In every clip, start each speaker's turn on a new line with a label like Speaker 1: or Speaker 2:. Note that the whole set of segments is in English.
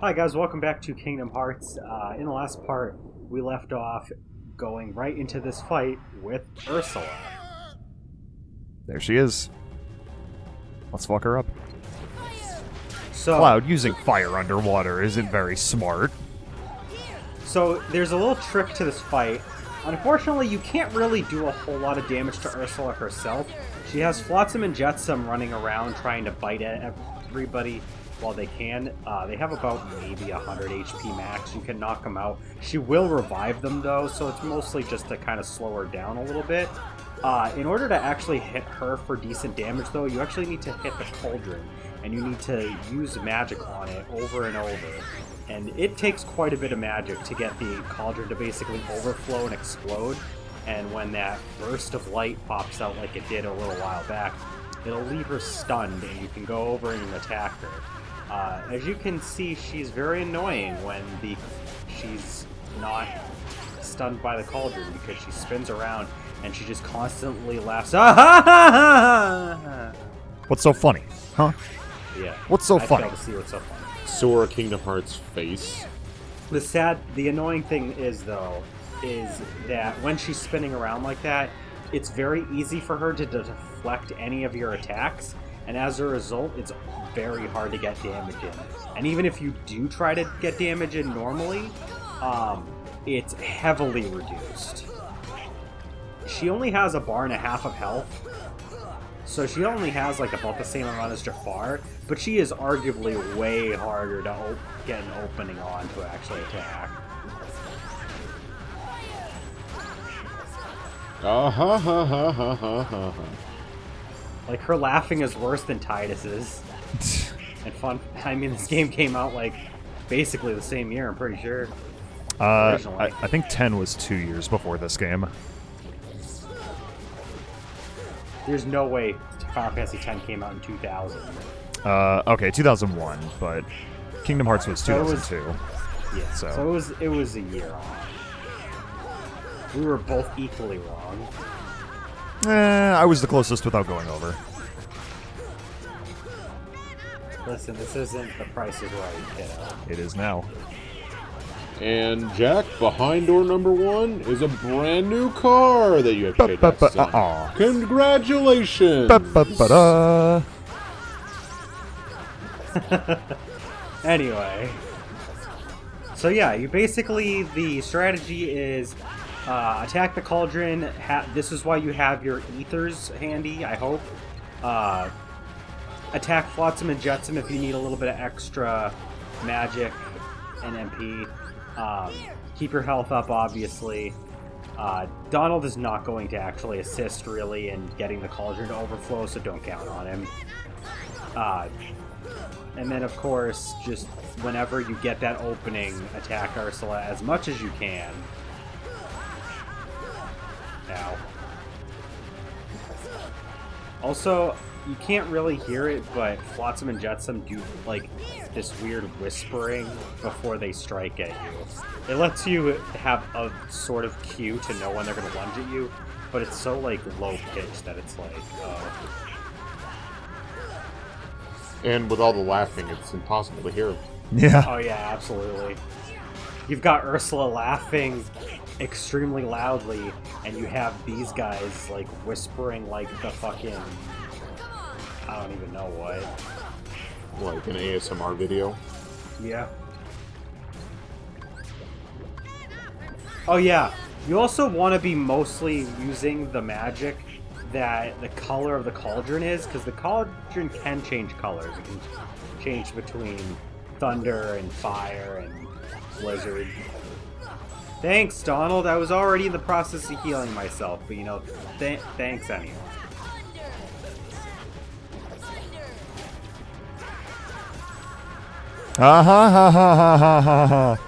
Speaker 1: Hi guys, welcome back to Kingdom Hearts. In the last part, we left off going right into this fight with Ursula.
Speaker 2: There she is. Let's fuck her up.
Speaker 1: So,
Speaker 2: Cloud, using fire underwater isn't very smart.
Speaker 1: So there's a little trick to this fight. Unfortunately, you can't really do a whole lot of damage to Ursula herself. She has Flotsam and Jetsam running around trying to bite at everybody while they can. They have about maybe 100 HP max. You can knock them out. She will revive them though, so it's mostly just to kind of slow her down a little bit. In order to actually hit her for decent damage though, you actually need to hit the cauldron, and you need to use magic on it over and over. And it takes quite a bit of magic to get the cauldron to basically overflow and explode. And when that burst of light pops out like it did a little while back, it'll leave her stunned, and you can go over and attack her. As you can see, she's very annoying when she's not stunned by the cauldron, because she spins around and she just constantly laughs.
Speaker 2: What's so funny? Huh?
Speaker 1: Yeah.
Speaker 2: What's so funny?
Speaker 1: I fail to see what's so funny.
Speaker 3: Sora Kingdom Hearts face.
Speaker 1: The annoying thing is that when she's spinning around like that, it's very easy for her to deflect any of your attacks, and as a result, it's very hard to get damage in. And even if you do try to get damage in normally, it's heavily reduced. She only has 1.5 bars of health, so she only has like about the same amount as Jafar, but she is arguably way harder to get an opening on to actually attack. Like, her laughing is worse than Tidus's. And fun. I mean, this game came out like basically the same year, I'm pretty sure.
Speaker 2: I think 10 was 2 years before this game.
Speaker 1: There's no way Final Fantasy X came out in 2000.
Speaker 2: Okay, 2001, but Kingdom Hearts was 2002.
Speaker 1: Yeah, so it was a year off. We were both equally wrong.
Speaker 2: I was the closest without going over.
Speaker 1: Listen, this isn't The Price is Right, kiddo.
Speaker 2: It is now.
Speaker 3: And Jack, behind door number 1 is a brand new car that you have paid us. Congratulations!
Speaker 1: Anyway. So yeah, the strategy is attack the cauldron. This is why you have your ethers handy, I hope. Attack Flotsam and Jetsam if you need a little bit of extra magic and MP. Keep your health up, obviously. Donald is not going to actually assist, really, in getting the cauldron to overflow, so don't count on him. And then, of course, just whenever you get that opening, attack Ursula as much as you can. Ow. Also, you can't really hear it, but Flotsam and Jetsam do, like, this weird whispering before they strike at you. It lets you have a sort of cue to know when they're going to lunge at you, but it's so, like, low-pitched that it's like, oh.
Speaker 3: And with all the laughing, it's impossible to hear.
Speaker 2: Yeah.
Speaker 1: Oh, yeah, absolutely. You've got Ursula laughing extremely loudly, and you have these guys, like, whispering like the fucking... I don't even know what.
Speaker 3: Like an ASMR video?
Speaker 1: Yeah. Oh yeah, you also want to be mostly using the magic that the color of the cauldron is, because the cauldron can change colors. It can change between thunder and fire and blizzard. Thanks, Donald. I was already in the process of healing myself, but you know, thanks anyway.
Speaker 2: AHAHAHAHAHAHA.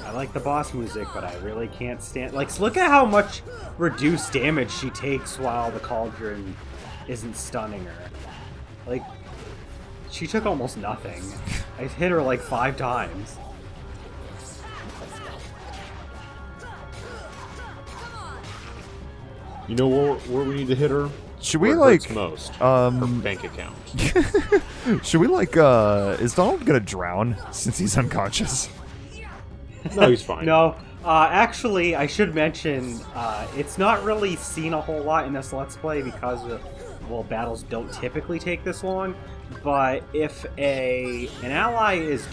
Speaker 1: I like the boss music, but I really can't stand... Like, look at how much reduced damage she takes while the cauldron isn't stunning her. Like, she took almost nothing. I hit her like 5 times.
Speaker 3: You know where we need to hit her?
Speaker 2: Should we,
Speaker 3: Where it hurts
Speaker 2: like,
Speaker 3: most? Her bank account.
Speaker 2: Should we, like, is Donald gonna drown since he's unconscious?
Speaker 3: No, he's fine.
Speaker 1: No, actually, I should mention, it's not really seen a whole lot in this Let's Play because, well, battles don't typically take this long. But if an ally is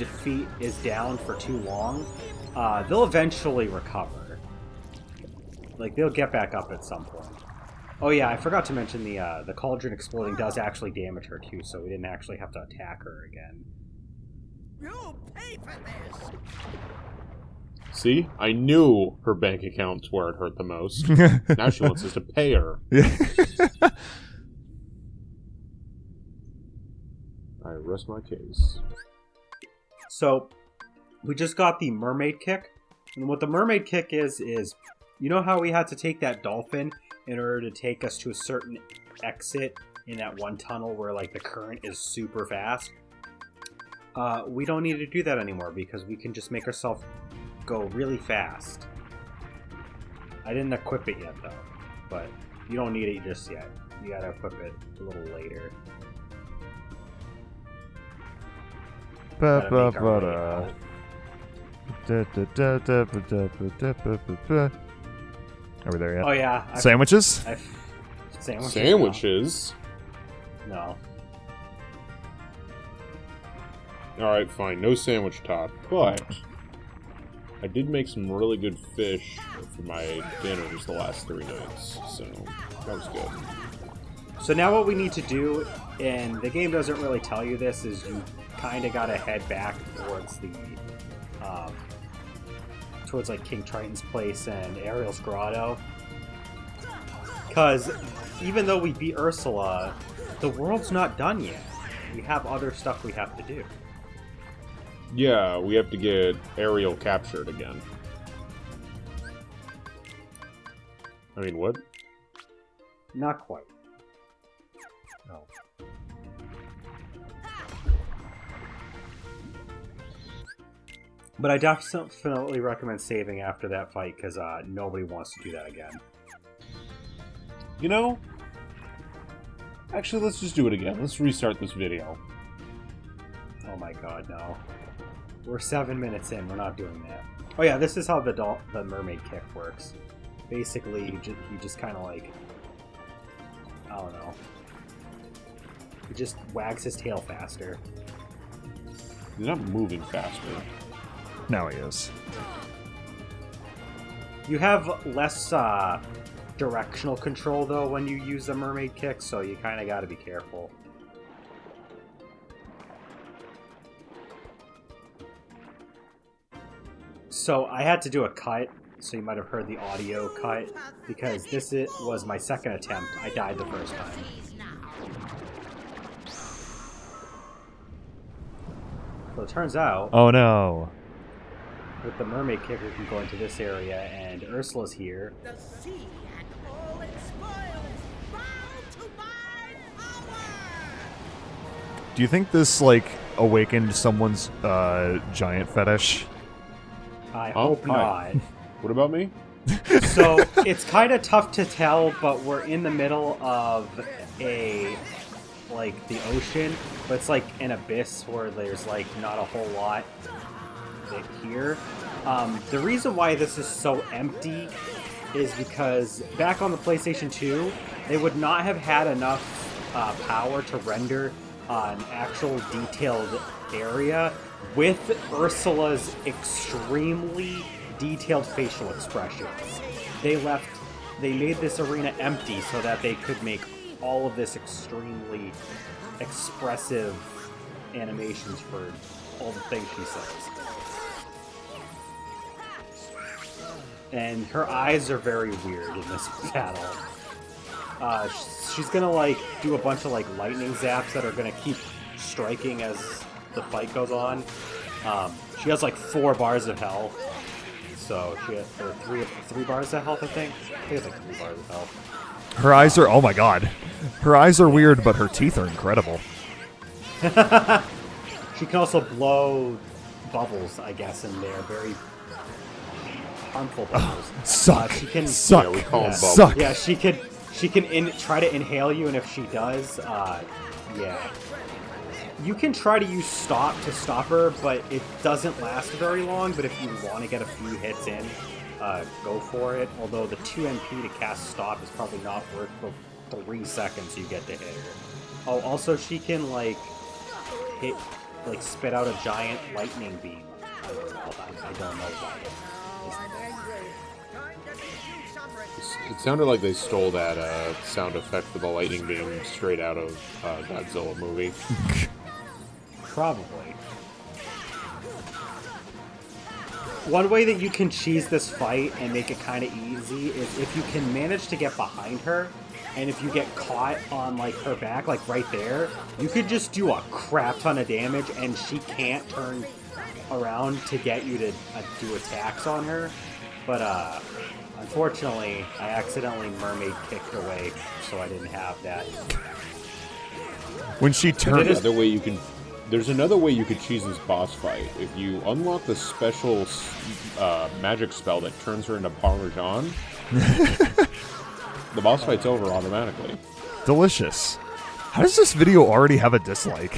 Speaker 1: down for too long, they'll eventually recover. Like, they'll get back up at some point. Oh yeah, I forgot to mention the cauldron exploding does actually damage her too, so we didn't actually have to attack her again.
Speaker 4: You'll pay for this.
Speaker 3: See? I knew her bank account's where it hurt the most. Now she wants us to pay her.
Speaker 2: Yeah.
Speaker 3: I rest my case.
Speaker 1: So, we just got the Mermaid Kick. And what the Mermaid Kick is, you know how we had to take that dolphin in order to take us to a certain exit in that one tunnel where, like, the current is super fast? We don't need to do that anymore because we can just make ourselves go really fast. I didn't equip it yet, though. But you don't need it just yet. You gotta equip it a little later.
Speaker 2: Are we there yet?
Speaker 1: Oh yeah.
Speaker 2: Sandwiches?
Speaker 3: Sandwiches?
Speaker 1: No.
Speaker 3: Alright, fine. No sandwich talk. But I did make some really good fish for my dinners the last 3 nights. So that was good.
Speaker 1: So now what we need to do, and the game doesn't really tell you this, is you kind of got to head back towards the, towards like King Triton's place and Ariel's grotto. Because even though we beat Ursula, the world's not done yet. We have other stuff we have to do.
Speaker 3: Yeah, we have to get Ariel captured again. I mean, what?
Speaker 1: Not quite. No. But I definitely recommend saving after that fight, because nobody wants to do that again.
Speaker 3: You know, actually, let's just do it again. Let's restart this video.
Speaker 1: Oh my god, no. We're 7 minutes in, we're not doing that. Oh yeah, this is how the Mermaid Kick works. Basically, he just kind of like, I don't know. He just wags his tail faster.
Speaker 3: He's not moving faster.
Speaker 2: Now he is.
Speaker 1: You have less directional control, though, when you use the Mermaid Kick, so you kind of got to be careful. So I had to do a cut, so you might have heard the audio cut, because this was my second attempt. I died the first time. So it turns out,
Speaker 2: Oh no.
Speaker 1: with the Mermaid Kick, we can go into this area, and Ursula's here.
Speaker 4: The sea and all its spoils bow to my power.
Speaker 2: Do you think this, like, awakened someone's giant fetish?
Speaker 1: I
Speaker 3: Oh,
Speaker 1: hope
Speaker 3: hi.
Speaker 1: not.
Speaker 3: What about me?
Speaker 1: So it's kind of tough to tell, but we're in the middle of the ocean, but it's like an abyss where there's like not a whole lot here. The reason why this is so empty is because back on the PlayStation 2, they would not have had enough power to render an actual detailed area with Ursula's extremely detailed facial expressions. They made this arena empty so that they could make all of this extremely expressive animations for all the things she says. And her eyes are very weird in this battle. She's gonna like do a bunch of like lightning zaps that are gonna keep striking as the fight goes on. She has like 4 bars of health. So she has three bars of health, I think. I think it's like 3 bars of health.
Speaker 2: Her eyes are, oh my god. Her eyes are weird, but her teeth are incredible.
Speaker 1: She can also blow bubbles, I guess, and they're very harmful bubbles.
Speaker 2: Suck.
Speaker 1: She can
Speaker 2: Suck.
Speaker 3: Yeah, we call them bubbles.
Speaker 2: Suck.
Speaker 1: Yeah, she can try to inhale you, and if she does, yeah. You can try to use stop to stop her, but it doesn't last very long. But if you want to get a few hits in, go for it. Although the 2 MP to cast stop is probably not worth the 3 seconds you get to hit her. Oh, also she can spit out a giant lightning beam. I don't know why.
Speaker 3: It sounded like they stole that sound effect for the lightning beam straight out of Godzilla movie.
Speaker 1: Probably. One way that you can cheese this fight and make it kind of easy is if you can manage to get behind her, and if you get caught on like her back, like right there, you could just do a crap ton of damage, and she can't turn around to get you to do attacks on her. But unfortunately, I accidentally mermaid kicked away, so I didn't have that.
Speaker 2: When she turned...
Speaker 3: There's another way you could cheese this boss fight. If you unlock the special magic spell that turns her into Parmesan, the boss fight's over automatically.
Speaker 2: Delicious. How does this video already have a dislike?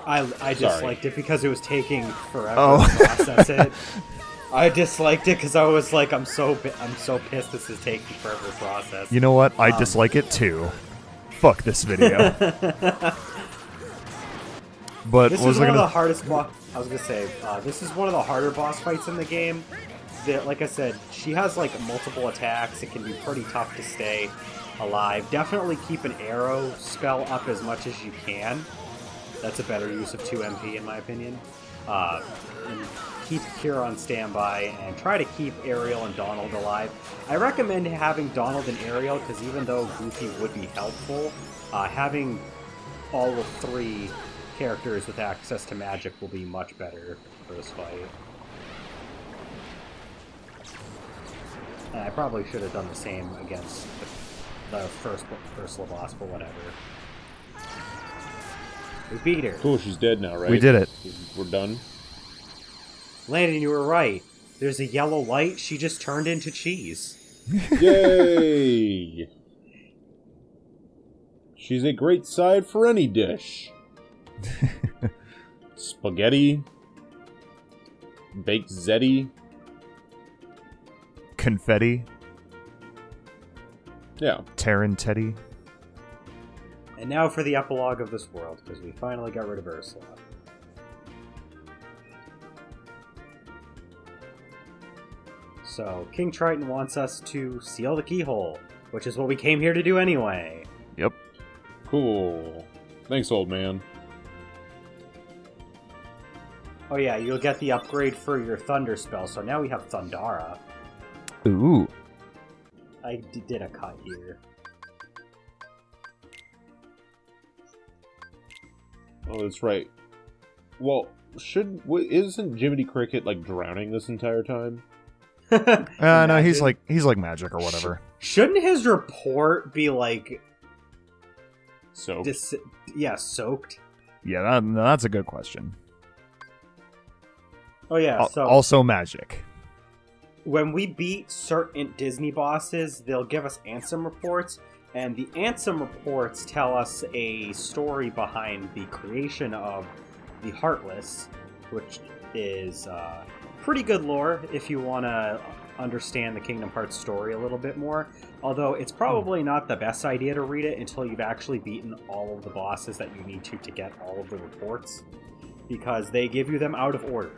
Speaker 1: I disliked it because it was taking forever
Speaker 2: Oh.
Speaker 1: to process it. I disliked it because I was like, I'm so pissed this is taking forever to process.
Speaker 2: You know what? I dislike it too. Fuck this video. But
Speaker 1: This
Speaker 2: what was
Speaker 1: is
Speaker 2: I
Speaker 1: one of
Speaker 2: gonna...
Speaker 1: the hardest I was gonna say, this is one of the harder boss fights in the game. Like I said, she has like multiple attacks. It can be pretty tough to stay alive. Definitely keep an arrow spell up as much as you can. That's a better use of 2 MP in my opinion. And keep Cure on standby and try to keep Ariel and Donald alive. I recommend having Donald and Ariel because even though Goofy would be helpful, having all of 3 characters with access to magic will be much better for this fight. And I probably should have done the same against the first Ursula boss, but whatever. We beat her.
Speaker 3: Cool, she's dead now, right?
Speaker 2: We did it.
Speaker 3: We're done.
Speaker 1: Landon, you were right. There's a yellow light. She just turned into cheese.
Speaker 3: Yay! She's a great side for any dish. Spaghetti. Baked zeti.
Speaker 2: Confetti.
Speaker 3: Yeah.
Speaker 2: Terran Teddy.
Speaker 1: And now for the epilogue of this world, because we finally got rid of Ursula. So, King Triton wants us to seal the keyhole, which is what we came here to do anyway.
Speaker 2: Yep.
Speaker 3: Cool. Thanks, old man.
Speaker 1: Oh yeah, you'll get the upgrade for your Thunder spell, so now we have Thundara.
Speaker 2: Ooh.
Speaker 1: I did a cut here.
Speaker 3: Oh, that's right. Well, isn't Jiminy Cricket like drowning this entire time?
Speaker 2: No, he's like magic or whatever.
Speaker 1: Shouldn't his report be like...
Speaker 3: So
Speaker 1: soaked?
Speaker 2: Yeah, that's a good question.
Speaker 1: Oh yeah, so...
Speaker 2: Also magic.
Speaker 1: When we beat certain Disney bosses, they'll give us Ansem Reports, and the Ansem Reports tell us a story behind the creation of the Heartless, which is pretty good lore if you want to understand the Kingdom Hearts story a little bit more. Although it's probably not the best idea to read it until you've actually beaten all of the bosses that you need to get all of the reports, because they give you them out of order.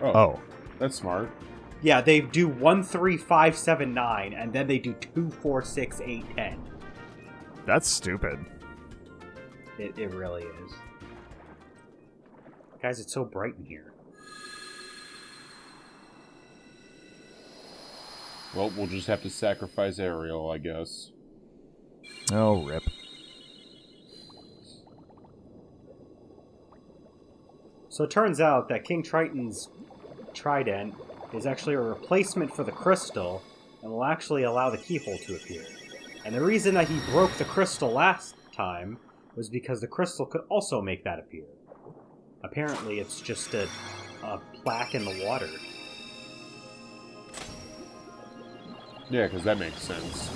Speaker 2: Oh.
Speaker 3: That's smart.
Speaker 1: Yeah, they do 1, 3, 5, 7, 9, and then they do 2, 4, 6, 8, 10.
Speaker 2: That's stupid.
Speaker 1: It really is. Guys, it's so bright in here.
Speaker 3: Well, we'll just have to sacrifice Ariel, I guess.
Speaker 2: Oh, rip.
Speaker 1: So it turns out that King Triton's trident is actually a replacement for the crystal and will actually allow the keyhole to appear. And the reason that he broke the crystal last time was because the crystal could also make that appear. Apparently it's just a plaque in the water.
Speaker 3: Yeah, because that makes sense.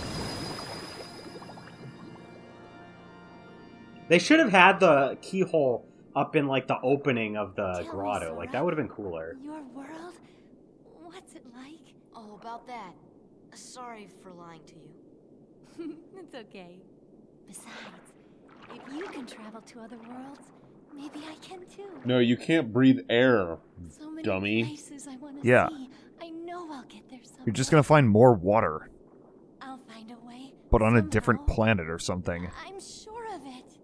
Speaker 1: They should have had the keyhole up in, like, the opening of the
Speaker 5: Tell me,
Speaker 1: grotto. Like,
Speaker 5: Sora,
Speaker 1: that would have been cooler.
Speaker 5: Your world? What's it like?
Speaker 6: Oh, about that. Sorry for lying to you.
Speaker 5: It's okay. Besides, if you can travel to other worlds, maybe I can too.
Speaker 3: No, you can't breathe air,
Speaker 5: So many
Speaker 3: dummy.
Speaker 5: places I want to
Speaker 2: Yeah.
Speaker 5: see. I know I'll get there someday.
Speaker 2: You're just gonna find more water,
Speaker 5: I'll find a way.
Speaker 2: but on a
Speaker 5: somehow.
Speaker 2: different planet or something.
Speaker 5: I'm sure of it.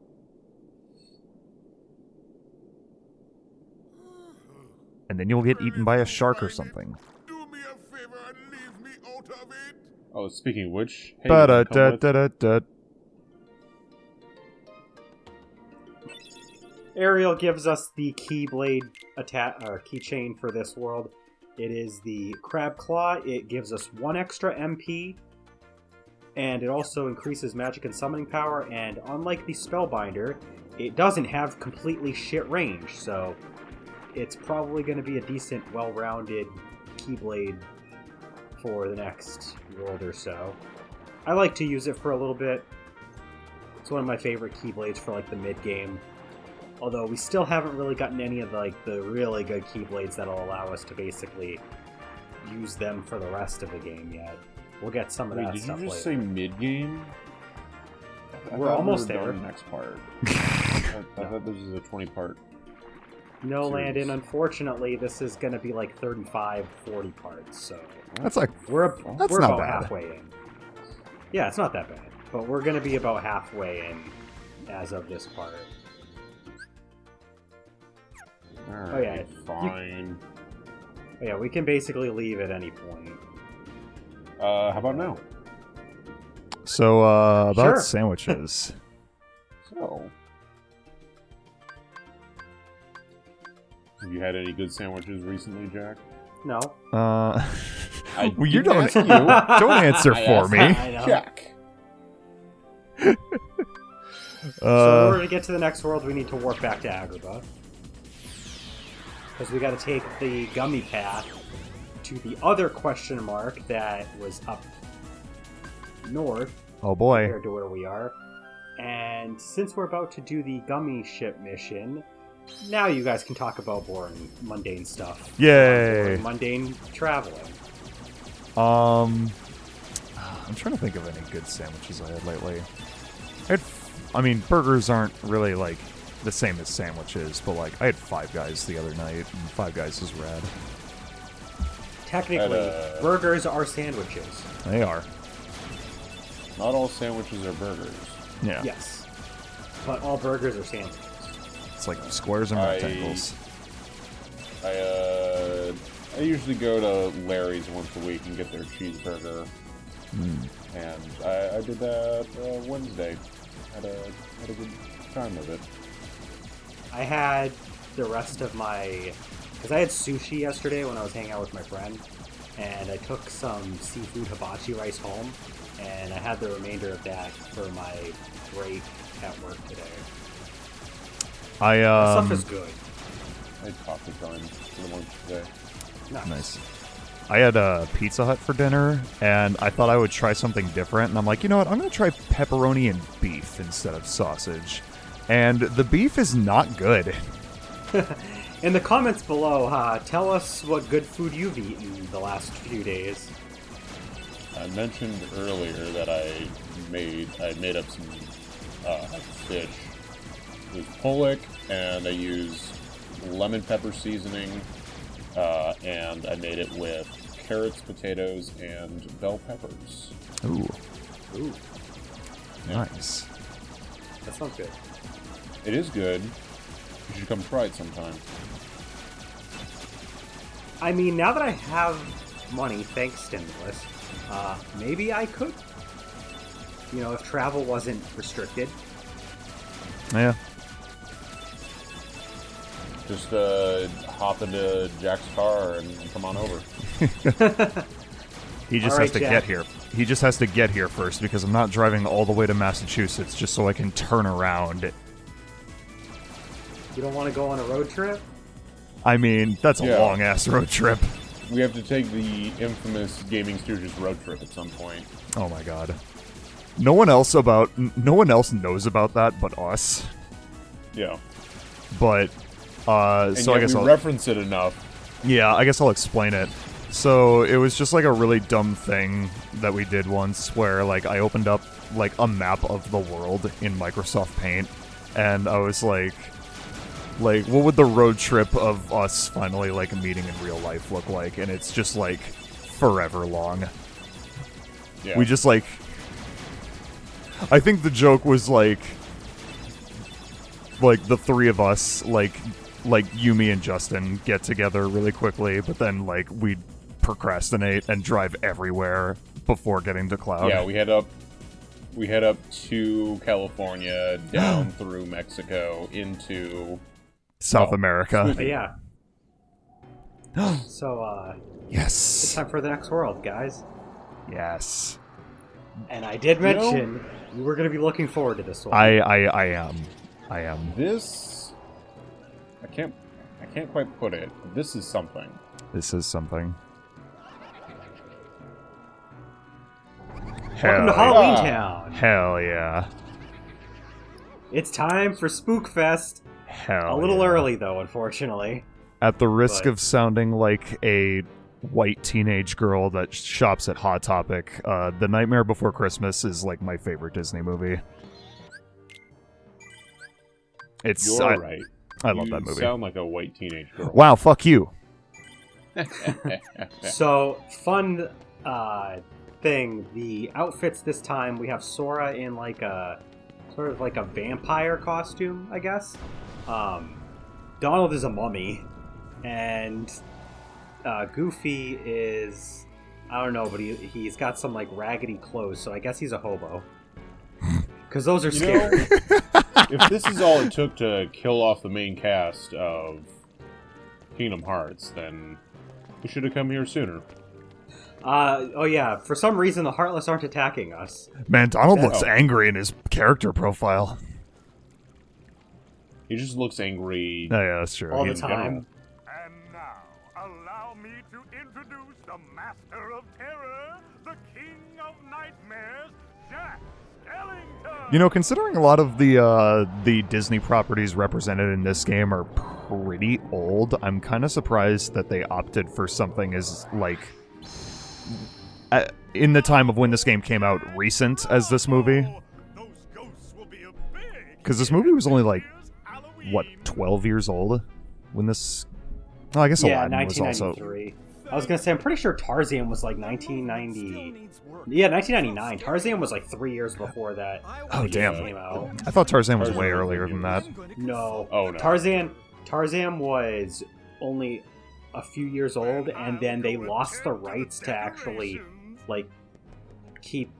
Speaker 2: And then you'll get eaten by a shark or something.
Speaker 7: Do me a favor and leave me out of it.
Speaker 3: Oh, speaking of which, hey, you wanna come with?
Speaker 2: Ba-da-da-da-da-da.
Speaker 1: Ariel gives us the keyblade keychain for this world. It is the Crab Claw. It gives us 1 extra MP, and it also increases magic and summoning power, and unlike the Spellbinder, it doesn't have completely shit range, so it's probably going to be a decent, well-rounded keyblade for the next world or so. I like to use it for a little bit. It's one of my favorite keyblades for, like, the mid-game. Although we still haven't really gotten any of the really good keyblades that'll allow us to basically use them for the rest of the game yet. We'll get some of
Speaker 3: Wait,
Speaker 1: that
Speaker 3: did
Speaker 1: stuff
Speaker 3: you just
Speaker 1: later.
Speaker 3: say mid-game? I
Speaker 1: We're
Speaker 3: thought
Speaker 1: almost
Speaker 3: we were
Speaker 1: there.
Speaker 3: done next part. I thought this was a 20-part.
Speaker 1: No,
Speaker 3: series.
Speaker 1: Landon, unfortunately, this is going to be like 35, 40 parts, so
Speaker 2: That's like
Speaker 1: we're
Speaker 2: That's
Speaker 1: we're
Speaker 2: not
Speaker 1: about
Speaker 2: bad.
Speaker 1: halfway in. Yeah, it's not that bad, but we're going to be about halfway in as of this part.
Speaker 3: Alright,
Speaker 1: yeah,
Speaker 3: fine.
Speaker 1: But yeah, we can basically leave at any point.
Speaker 3: How about now?
Speaker 2: so. About
Speaker 1: Sure.
Speaker 2: sandwiches.
Speaker 3: So, have you had any good sandwiches recently, Jack?
Speaker 1: No.
Speaker 2: Well, you
Speaker 3: didn't
Speaker 2: don't.
Speaker 3: ask you.
Speaker 2: Don't answer
Speaker 3: I
Speaker 2: for
Speaker 3: asked
Speaker 2: me.
Speaker 1: I know.
Speaker 3: Jack.
Speaker 1: So in order to get to the next world, we need to warp back to Agrabah. Because we got to take the gummy path to the other question mark that was up north
Speaker 2: Oh boy.
Speaker 1: compared to where we are. And since we're about to do the gummy ship mission, now you guys can talk about boring, mundane stuff.
Speaker 2: Yay.
Speaker 1: Boring, mundane traveling.
Speaker 2: I'm trying to think of any good sandwiches I had lately. I mean, burgers aren't really like the same as sandwiches, but like I had Five Guys the other night, and Five Guys is rad.
Speaker 1: Technically, burgers are sandwiches.
Speaker 2: They are.
Speaker 3: Not all sandwiches are burgers.
Speaker 2: Yeah.
Speaker 1: Yes. But all burgers are sandwiches.
Speaker 2: It's like squares and rectangles.
Speaker 3: I usually go to Larry's once a week and get their cheeseburger. And I did that Wednesday. Had a good time with it.
Speaker 1: I had the rest of my... Because I had sushi yesterday when I was hanging out with my friend, and I took some seafood hibachi rice home, and I had the remainder of that for my break at work today. Stuff is good.
Speaker 3: I had taco time for the lunch today.
Speaker 2: Nice. I had a Pizza Hut for dinner, and I thought I would try something different, and I'm like, you know what, I'm going to try pepperoni and beef instead of sausage. And the beef is not good.
Speaker 1: In the comments below, tell us what good food you've eaten the last few days.
Speaker 3: I mentioned earlier that I made up some fish. It was pollock, and I used lemon pepper seasoning, and I made it with carrots, potatoes, and bell peppers.
Speaker 2: Ooh,
Speaker 1: Ooh,
Speaker 2: nice.
Speaker 1: that sounds good.
Speaker 3: It is good. You should come try it sometime.
Speaker 1: I mean, now that I have money, thanks stimulus, maybe I could. You know, if travel wasn't restricted.
Speaker 2: Yeah.
Speaker 3: Just hop into Jack's car and come on over.
Speaker 2: He just
Speaker 1: All
Speaker 2: has
Speaker 1: right,
Speaker 2: to
Speaker 1: Jack.
Speaker 2: get here. He just has to get here first because I'm not driving all the way to Massachusetts just so I can turn around.
Speaker 1: You don't want to go on a road trip?
Speaker 2: I mean, that's a
Speaker 3: Yeah.
Speaker 2: long-ass road trip.
Speaker 3: We have to take the infamous Gaming Stooges road trip at some point.
Speaker 2: Oh my god. No one else knows about that but us.
Speaker 3: Yeah.
Speaker 2: But
Speaker 3: And
Speaker 2: so I
Speaker 3: yet
Speaker 2: guess
Speaker 3: we
Speaker 2: I'll
Speaker 3: reference it enough.
Speaker 2: Yeah, I guess I'll explain it. So it was just like a really dumb thing that we did once where like I opened up like a map of the world in Microsoft Paint and I was like what would the road trip of us finally like meeting in real life look like? And it's just like forever long.
Speaker 3: Yeah.
Speaker 2: We just like I think the joke was like the three of us like you, me, and Justin get together really quickly, but then like we'd procrastinate and drive everywhere before getting to Cloud.
Speaker 3: Yeah, we head up to California, down through Mexico, into
Speaker 2: South America.
Speaker 1: But yeah. So, it's
Speaker 2: Yes.
Speaker 1: time for the next world, guys.
Speaker 2: Yes.
Speaker 1: And I did mention you were going to be looking forward to this one.
Speaker 2: I am.
Speaker 3: This. I can't quite put it. This is something.
Speaker 2: This is something.
Speaker 1: Welcome to
Speaker 2: Hell,
Speaker 1: Halloweentown.
Speaker 2: hell yeah.
Speaker 1: It's time for Spookfest.
Speaker 2: Hell
Speaker 1: A little
Speaker 2: yeah.
Speaker 1: early, though, unfortunately.
Speaker 2: At the risk
Speaker 1: But-
Speaker 2: of sounding like a white teenage girl that shops at Hot Topic, The Nightmare Before Christmas is like my favorite Disney movie. It's
Speaker 3: You're right.
Speaker 2: I love
Speaker 3: You
Speaker 2: that movie.
Speaker 3: sound like a white teenage girl.
Speaker 2: Wow, fuck you.
Speaker 1: So, fun thing. The outfits this time, we have Sora in like a sort of like a vampire costume, I guess. Donald is a mummy, and Goofy is, I don't know, but he's got some like raggedy clothes, so I guess he's a hobo. Because those are scary.
Speaker 3: If this is all it took to kill off the main cast of Kingdom Hearts, then we should have come here sooner.
Speaker 1: Oh yeah, for some reason the Heartless aren't attacking us.
Speaker 2: Man, Donald looks
Speaker 3: Oh.
Speaker 2: angry in his character profile.
Speaker 3: He just looks angry.
Speaker 2: Oh, yeah, that's true.
Speaker 1: All the
Speaker 3: in general.
Speaker 1: time.
Speaker 7: And now, allow me to introduce the Master of Terror, the King of Nightmares, Jack Skellington!
Speaker 2: You know, considering a lot of the Disney properties represented in this game are pretty old, I'm kind of surprised that they opted for something as, like, in the time of when this game came out, recent as this movie.
Speaker 7: Those ghosts will be a big
Speaker 2: Because this movie was only, like,
Speaker 7: Halloween.
Speaker 2: what, 12 years old when this... Oh, I guess
Speaker 1: Yeah,
Speaker 2: Aladdin was also...
Speaker 1: 1993. I was gonna say, I'm pretty sure Tarzan was like 1990. Yeah, 1999. Tarzan was like 3 years before that.
Speaker 2: Oh, damn.
Speaker 1: Came out.
Speaker 2: I thought Tarzan was
Speaker 3: Tarzan
Speaker 2: way
Speaker 3: was
Speaker 2: earlier
Speaker 3: like
Speaker 2: than that.
Speaker 1: No.
Speaker 3: Oh, no.
Speaker 1: Tarzan was only a few years old, and then they lost the rights to actually like keep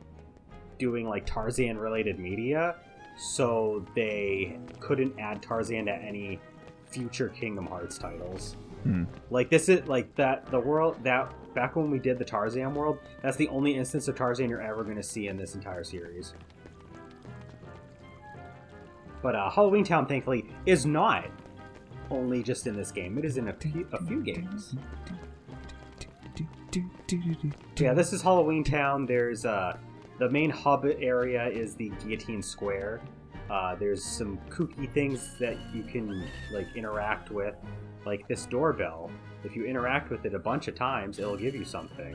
Speaker 1: doing like Tarzan related media, so they couldn't add Tarzan to any future Kingdom Hearts titles. Like this is like that the world that back when we did the Tarzan world, that's the only instance of Tarzan you're ever going to see in this entire series. But Halloweentown, thankfully, is not only just in this game. It is in a few games. Yeah, this is Halloweentown. There's the main hub area is the Guillotine Square. There's some kooky things that you can like interact with, like this doorbell. If you interact with it a bunch of times, it'll give you something.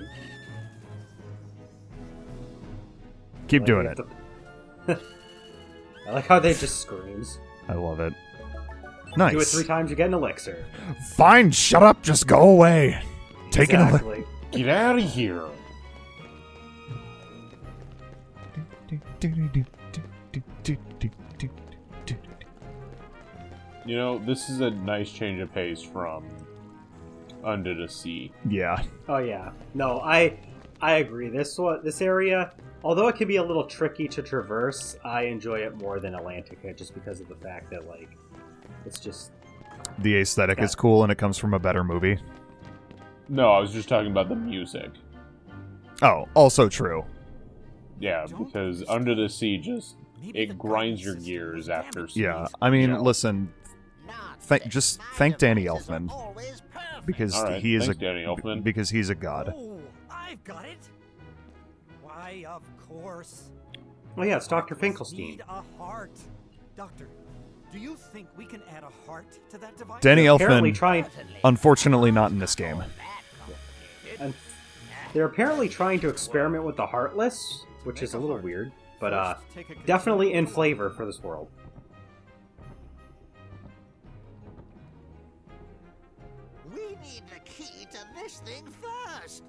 Speaker 2: Keep
Speaker 1: Like,
Speaker 2: doing
Speaker 1: you
Speaker 2: it.
Speaker 1: have to- I like how they just screams.
Speaker 2: I love it.
Speaker 1: Do it
Speaker 2: Nice.
Speaker 1: 3 times, you get an elixir.
Speaker 2: Fine, shut up, just go away. Take it away.
Speaker 1: Exactly.
Speaker 3: Get out of here! You know, this is a nice change of pace from Under the Sea.
Speaker 2: Yeah.
Speaker 1: Oh yeah. No, I agree. This area, although it can be a little tricky to traverse, I enjoy it more than Atlantica just because of the fact that like it's just
Speaker 2: The aesthetic
Speaker 1: Yeah.
Speaker 2: is cool and it comes from a better movie.
Speaker 3: No, I was just talking about the music.
Speaker 2: Oh, also true.
Speaker 3: Yeah, because Under the Sea just it grinds your gears after.
Speaker 2: Yeah, I mean,
Speaker 3: you know.
Speaker 2: listen, just thank Danny Elfman. because
Speaker 3: All right,
Speaker 2: he is
Speaker 3: thanks, Danny Elfman.
Speaker 2: because he's a god.
Speaker 8: Oh, I've got it. Why, of course.
Speaker 1: Oh yeah, it's Dr.
Speaker 8: Heartless
Speaker 1: Finkelstein.
Speaker 8: need a heart. Doctor, do you think we can add a heart to that device?
Speaker 2: Danny
Speaker 1: Apparently
Speaker 2: Elfman,
Speaker 1: trying,
Speaker 2: unfortunately not in this game.
Speaker 1: and they're apparently trying to experiment with the Heartless, which is a little weird, but definitely in flavor for this world.
Speaker 4: We need the key to this thing first.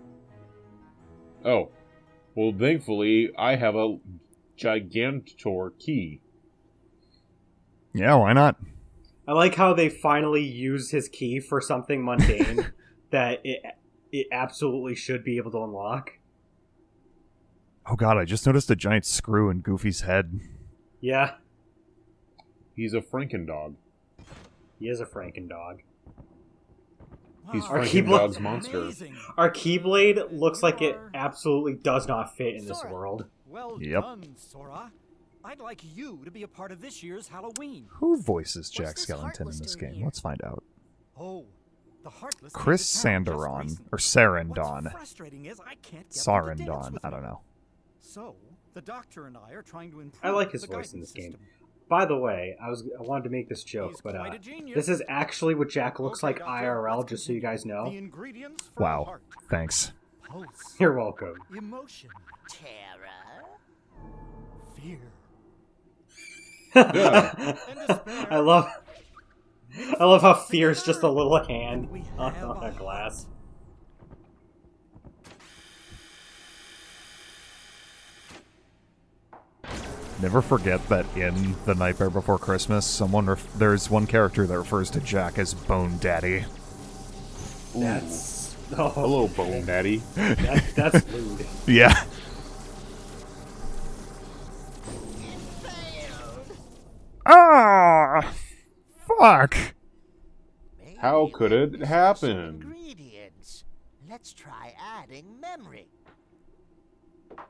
Speaker 3: Oh, well, thankfully, I have a Gigantor key.
Speaker 2: Yeah, why not?
Speaker 1: I like how they finally use his key for something mundane that it absolutely should be able to unlock.
Speaker 2: Oh god, I just noticed a giant screw in Goofy's head.
Speaker 1: Yeah,
Speaker 3: He's a Frankendog.
Speaker 1: he is a Frankendog.
Speaker 3: He's
Speaker 8: Wow,
Speaker 1: Our Keyblade-
Speaker 3: Frankendog's monster.
Speaker 8: amazing.
Speaker 1: Our Keyblade looks like it absolutely does not fit in this world.
Speaker 8: Well
Speaker 2: Yep.
Speaker 8: done, Sora. I'd like you to be a part of this year's Halloween.
Speaker 2: Who voices Jack
Speaker 6: this
Speaker 2: Skellington in
Speaker 6: Heartless
Speaker 2: this
Speaker 6: doing
Speaker 2: game?
Speaker 6: here?
Speaker 2: Let's find out.
Speaker 8: Oh, the Heartless came
Speaker 2: Chris
Speaker 8: to town just
Speaker 2: Sandaron,
Speaker 8: recently.
Speaker 2: or Sarandon.
Speaker 8: What's frustrating is I can't get them to dance
Speaker 2: Sarandon,
Speaker 8: with
Speaker 2: I
Speaker 8: me.
Speaker 2: don't know.
Speaker 8: So, the doctor and I are trying to improve
Speaker 1: I like his
Speaker 8: the
Speaker 1: voice in
Speaker 8: guidance
Speaker 1: this game.
Speaker 8: system.
Speaker 1: By the way, I wanted to make this joke,
Speaker 8: He's
Speaker 1: but
Speaker 8: quite a genius.
Speaker 1: this is actually what Jack looks
Speaker 8: Okay,
Speaker 1: like
Speaker 8: Doctor,
Speaker 1: IRL,
Speaker 8: let's
Speaker 1: just so you guys
Speaker 8: continue.
Speaker 1: know.
Speaker 8: The ingredients for a
Speaker 2: Wow,
Speaker 8: heart.
Speaker 2: thanks.
Speaker 8: Pulse,
Speaker 1: You're welcome.
Speaker 8: emotion,
Speaker 4: Terror.
Speaker 8: fear,
Speaker 3: Yeah.
Speaker 8: and despair.
Speaker 1: I love how Fear's just a little hand
Speaker 8: We
Speaker 1: on
Speaker 8: have
Speaker 1: a glass.
Speaker 2: Never forget that in The Nightmare Before Christmas, there's one character that refers to Jack as Bone Daddy.
Speaker 1: That's
Speaker 3: Hello, Bone Daddy.
Speaker 1: that's lewd.
Speaker 2: Yeah.
Speaker 4: Failed.
Speaker 2: Ah! Fuck!
Speaker 4: Maybe
Speaker 3: How could
Speaker 4: we
Speaker 3: it
Speaker 4: missed some
Speaker 3: happen?
Speaker 4: Ingredients. Let's try adding memory.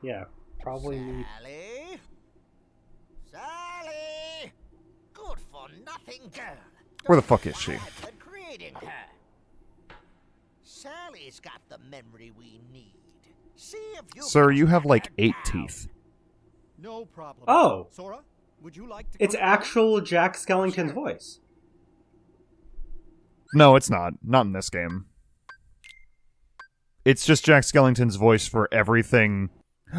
Speaker 1: Yeah, probably need.
Speaker 4: Sally. Sally. Good for nothing girl.
Speaker 2: Where the fuck is she?
Speaker 4: Bad at creating her. Sally's got the memory we need. See if you
Speaker 2: Sir,
Speaker 4: can
Speaker 2: you have
Speaker 4: track
Speaker 2: like
Speaker 4: her
Speaker 2: 8
Speaker 4: down.
Speaker 2: teeth.
Speaker 8: No problem.
Speaker 1: Oh.
Speaker 8: Sora, would you like to?
Speaker 1: It's
Speaker 8: come along?
Speaker 1: actual Jack Skellington's voice.
Speaker 2: No, it's not. Not in this game. It's just Jack Skellington's voice for everything.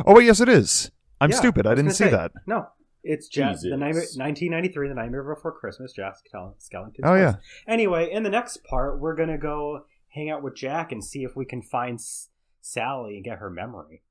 Speaker 2: Oh, wait, yes, it is. I'm
Speaker 1: Yeah,
Speaker 2: stupid. I
Speaker 1: was
Speaker 2: didn't
Speaker 1: gonna
Speaker 2: see
Speaker 1: say,
Speaker 2: that.
Speaker 1: No, it's Jack.
Speaker 3: Jesus.
Speaker 1: The 1993, The Nightmare Before Christmas, Jack Skellington's
Speaker 2: Oh,
Speaker 1: voice.
Speaker 2: yeah.
Speaker 1: Anyway, in the next part, we're gonna go hang out with Jack and see if we can find Sally and get her memory.